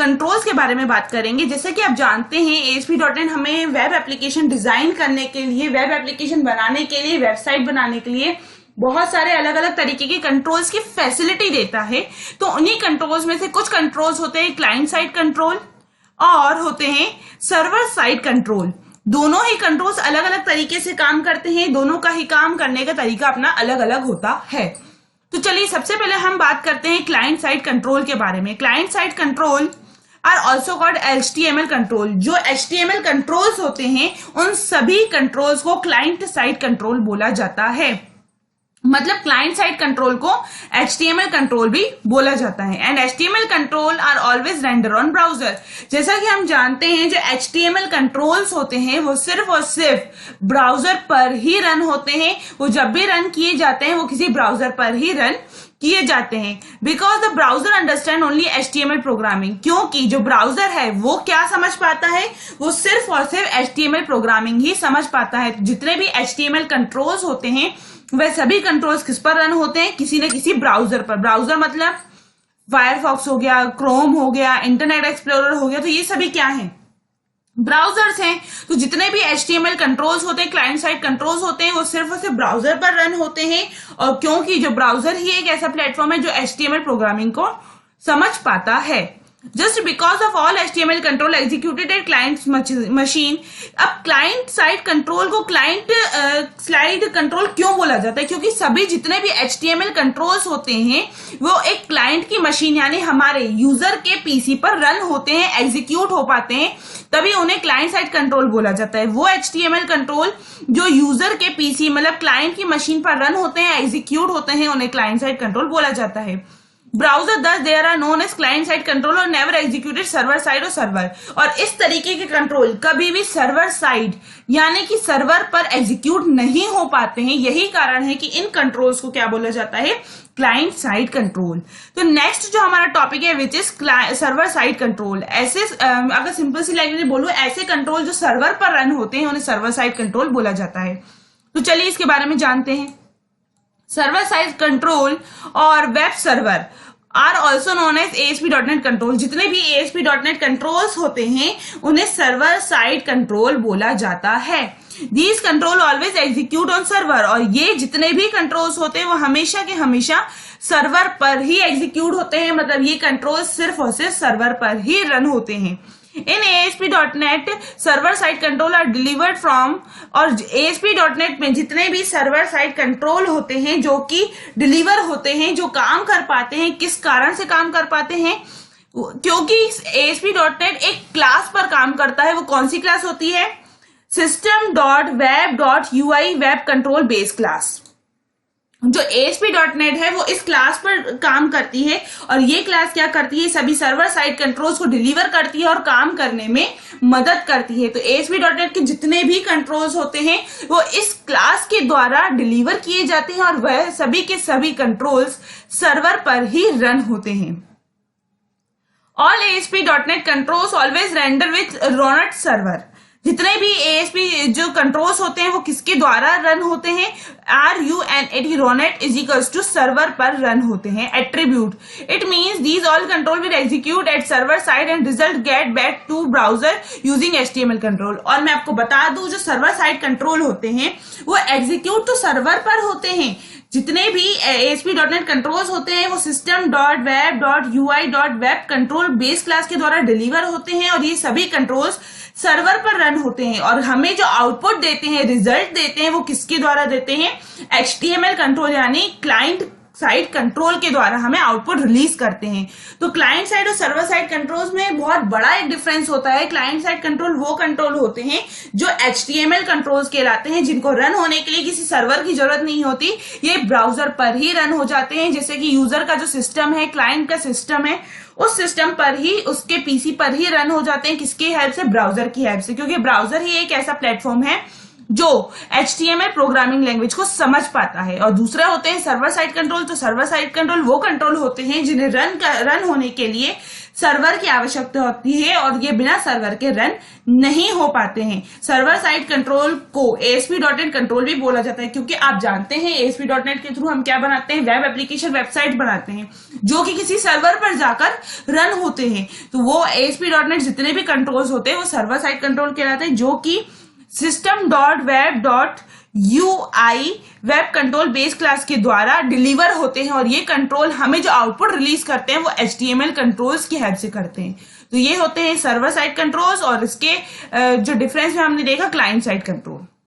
Controls के बारे में बात करेंगे। जैसे कि आप जानते हैं ASP.NET हमें वेब एप्लीकेशन डिजाइन करने के लिए, वेब एप्लीकेशन बनाने के लिए, वेबसाइट बनाने के लिए बहुत सारे अलग अलग तरीके के कंट्रोल्स की फैसिलिटी देता है। तो उन्हीं कंट्रोल्स में से कुछ कंट्रोल्स होते हैं क्लाइंट साइड कंट्रोल और होते हैं सर्वर साइड कंट्रोल। दोनों ही कंट्रोल्स अलग अलग तरीके से काम करते हैं, दोनों का ही काम करने का तरीका अपना अलग अलग होता है। तो चलिए सबसे पहले हम बात करते हैं क्लाइंट साइड कंट्रोल के बारे में। Client side control are also called HTML control. जो HTML कंट्रोल्स होते हैं उन सभी कंट्रोल्स को क्लाइंट साइड कंट्रोल बोला जाता है। मतलब क्लाइंट साइड कंट्रोल को HTML कंट्रोल भी बोला जाता है। And HTML control are always render on browser. जैसा कि हम जानते हैं जो HTML कंट्रोल्स होते हैं वो सिर्फ और सिर्फ ब्राउजर पर ही रन होते हैं। वो जब भी रन किए जाते हैं वो किसी ब्राउजर पर ही रन किए जाते हैं। Because the browser understand only HTML programming. क्योंकि जो ब्राउजर है वो क्या समझ पाता है, वो सिर्फ और सिर्फ HTML प्रोग्रामिंग ही समझ पाता है। जितने भी HTML कंट्रोल्स होते हैं वह सभी कंट्रोल्स किस पर रन होते हैं, किसी न किसी ब्राउजर पर। ब्राउजर मतलब फायरफॉक्स हो गया, क्रोम हो गया, इंटरनेट एक्सप्लोरर हो गया, तो ये सभी क्या हैं, ब्राउजर्स हैं। तो जितने भी HTML कंट्रोल्स होते हैं, क्लाइंट साइड कंट्रोल्स होते हैं, वो सिर्फ और सिर्फ ब्राउजर पर रन होते हैं। और क्योंकि जो ब्राउजर ही एक ऐसा प्लेटफॉर्म है जो HTML प्रोग्रामिंग को समझ पाता है। Just because of all HTML control executed at client's machine। अब क्लाइंट साइड कंट्रोल को क्लाइंट साइड कंट्रोल क्यों बोला जाता है, क्योंकि सभी जितने भी HTML कंट्रोल्स होते हैं वो एक क्लाइंट की मशीन यानी हमारे यूजर के पीसी पर रन होते हैं, एग्जीक्यूट हो पाते हैं, तभी उन्हें क्लाइंट साइड कंट्रोल बोला जाता है। वो HTML कंट्रोल जो यूजर के पीसी मतलब क्लाइंट की मशीन पर रन होते हैं, एग्जीक्यूट होते हैं, उन्हें क्लाइंट साइड कंट्रोल बोला जाता है। Browser thus there are known as client side control और नेवर एग्जीक्यूटेड सर्वर साइड और सर्वर। और इस तरीके के कंट्रोल कभी भी सर्वर साइड यानी कि सर्वर पर एग्जीक्यूट नहीं हो पाते हैं। यही कारण है कि इन कंट्रोल्स को क्या बोला जाता है, क्लाइंट साइड कंट्रोल। तो नेक्स्ट जो हमारा टॉपिक है which is server side control. ऐसे अगर सिंपल सी लैंग्वेज में बोलूं, ऐसे कंट्रोल जो सर्वर पर रन होते हैं उन्हें सर्वर साइड कंट्रोल बोला जाता है। तो चलिए इसके बारे में जानते हैं। सर्वर साइड कंट्रोल और web server are also known as ASP.NET control. जितने भी ASP.NET कंट्रोल्स होते हैं उन्हें सर्वर साइड कंट्रोल बोला जाता है। These control always execute on server. और ये जितने भी कंट्रोल्स होते हैं वो हमेशा के हमेशा सर्वर पर ही एग्जीक्यूट होते हैं। मतलब ये कंट्रोल सिर्फ और सिर्फ सर्वर पर ही रन होते हैं। इन ASP.NET server side control are delivered from. और ASP.NET में जितने भी सर्वर साइड कंट्रोल होते हैं जो कि डिलीवर होते हैं, जो काम कर पाते हैं, किस कारण से काम कर पाते हैं, क्योंकि ASP.NET एक क्लास पर काम करता है। वो कौन सी क्लास होती है, system.web.ui web control base class. जो ASP.NET है वो इस क्लास पर काम करती है और ये क्लास क्या करती है, सभी सर्वर साइड कंट्रोल्स को डिलीवर करती है और काम करने में मदद करती है। तो ASP.NET के जितने भी कंट्रोल्स होते हैं वो इस क्लास के द्वारा डिलीवर किए जाते हैं और वह सभी के सभी कंट्रोल्स सर्वर पर ही रन होते हैं। All ASP.NET controls always render with runat server. जितने भी ASP जो कंट्रोल्स होते हैं वो किसके द्वारा रन होते हैं, RUNET runat is equals to server पर रन होते हैं। Attribute it means these all control will execute at server side and result get back to browser using HTML control. और मैं आपको बता दूं जो सर्वर साइड कंट्रोल होते हैं वो एग्जीक्यूट तो सर्वर पर होते हैं। जितने भी ASP.NET कंट्रोल्स होते हैं वो system.web.ui.web कंट्रोल बेस क्लास के द्वारा डिलीवर होते हैं और ये सभी कंट्रोल्स सर्वर पर रन होते हैं। और हमें जो आउटपुट देते हैं, रिजल्ट देते हैं, वो किसके द्वारा देते हैं, HTML कंट्रोल यानी क्लाइंट साइड कंट्रोल के द्वारा हमें आउटपुट रिलीज करते हैं। तो क्लाइंट साइड और सर्वर साइड कंट्रोल्स में बहुत बड़ा एक डिफरेंस होता है। क्लाइंट साइड कंट्रोल वो कंट्रोल होते हैं जो HTML कंट्रोल्स कहलाते हैं, जिनको रन होने के लिए किसी सर्वर की जरूरत नहीं होती, ये ब्राउजर पर ही रन हो जाते हैं। जैसे कि यूजर का जो सिस्टम है, क्लाइंट का सिस्टम है, उस सिस्टम पर ही, उसके पीसी पर ही रन हो जाते हैं। किसकी हेल्प से, ब्राउजर की हेल्प से, क्योंकि ब्राउजर ही एक ऐसा प्लेटफॉर्म है जो HTML प्रोग्रामिंग लैंग्वेज को समझ पाता है। और दूसरा होते हैं सर्वर साइड कंट्रोल। तो सर्वर साइड कंट्रोल वो कंट्रोल होते हैं जिन्हें रन होने के लिए सर्वर की आवश्यकता होती है और ये बिना सर्वर के रन नहीं हो पाते हैं। सर्वर साइड कंट्रोल को ASP.NET कंट्रोल भी बोला जाता है, क्योंकि आप जानते हैं ASP.NET के थ्रू हम क्या बनाते हैं, वेब एप्लीकेशन वेबसाइट बनाते हैं जो कि किसी सर्वर पर जाकर रन होते हैं। तो वो ASP.NET जितने भी कंट्रोल्स होते हैं वो सर्वर साइड कंट्रोल कहलाते हैं, जो कि system.web.ui web control base class के द्वारा डिलीवर होते हैं, और ये कंट्रोल हमें जो आउटपुट रिलीज करते हैं वो HTML कंट्रोल्स की हेल्प से करते हैं। तो ये होते हैं सर्वर साइड कंट्रोल्स, और इसके जो डिफरेंस में हमने देखा क्लाइंट साइड कंट्रोल।